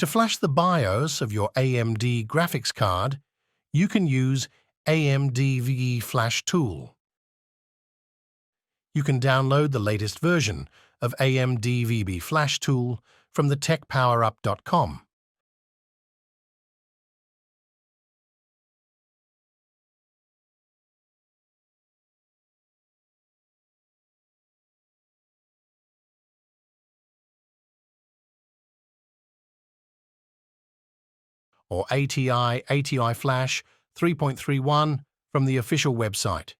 To flash the BIOS of your AMD graphics card, you can use AMD Flash tool. You can download the latest version of AMD Flash tool from the techpowerup.com. Or ATI Flash 3.31 from the official website.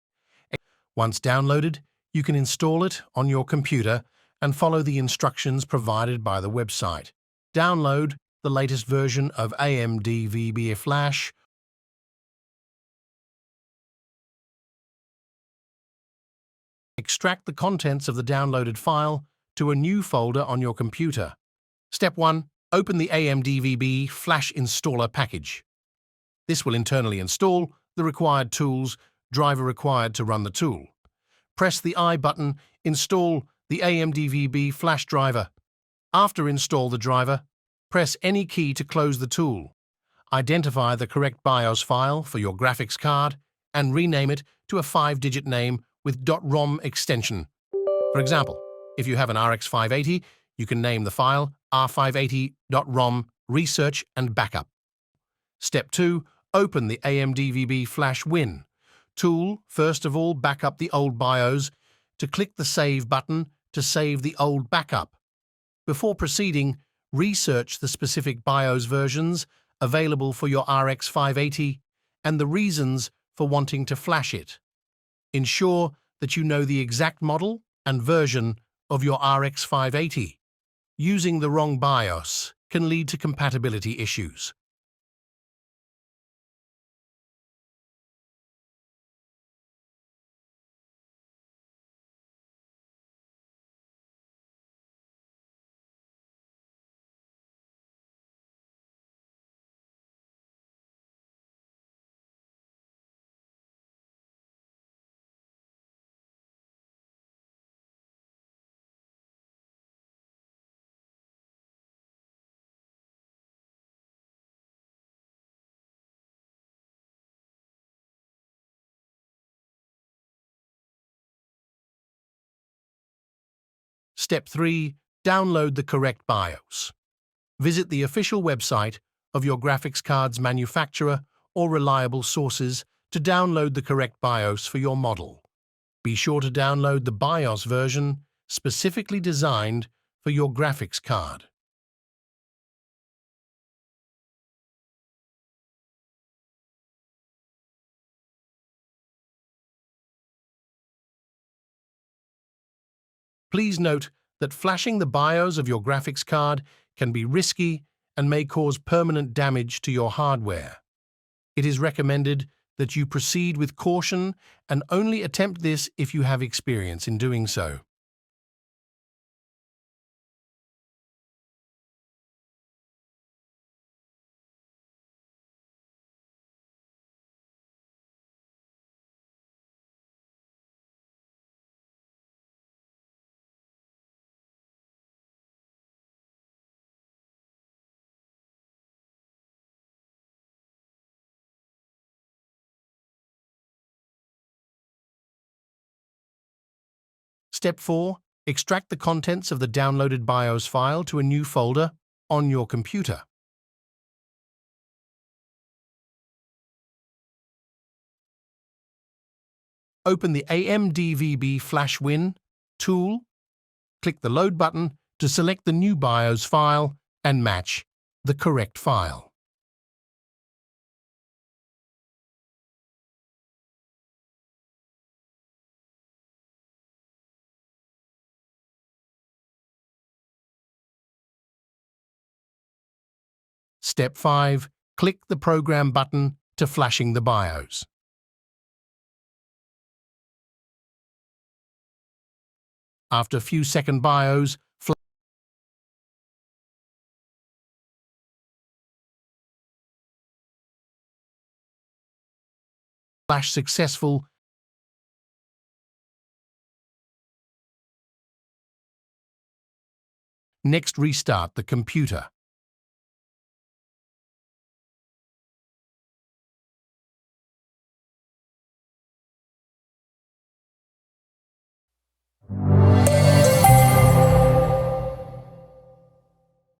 Once downloaded, you can install it on your computer and follow the instructions provided by the website. Download the latest version of AMD Flash. Extract the contents of the downloaded file to a new folder on your computer. Step 1. Open the AMD Flash installer package. This will internally install the required tools, driver required to run the tool. Press the I button, install the AMD Flash driver. After install the driver, press any key to close the tool. Identify the correct BIOS file for your graphics card and rename it to a 5-digit name with .rom extension. For example, if you have an RX 580, you can name the file r580.rom research and backup. Step 2. Open the AMD Flash Win tool. First of all, back up the old BIOS to click the Save button to save the old backup. Before proceeding, research the specific BIOS versions available for your RX 580 and the reasons for wanting to flash it. Ensure that you know the exact model and version of your RX 580. Using the wrong BIOS can lead to compatibility issues. Step 3. Download the correct BIOS. Visit the official website of your graphics card's manufacturer or reliable sources to download the correct BIOS for your model. Be sure to download the BIOS version specifically designed for your graphics card. Please note that flashing the BIOS of your graphics card can be risky and may cause permanent damage to your hardware. It is recommended that you proceed with caution and only attempt this if you have experience in doing so. Step 4. Extract the contents of the downloaded BIOS file to a new folder on your computer. Open the AMD Flash Win tool. Click the Load button to select the new BIOS file and match the correct file. Step 5. Click the Program button to flashing the BIOS. After a few seconds, BIOS flash successful. Next, restart the computer.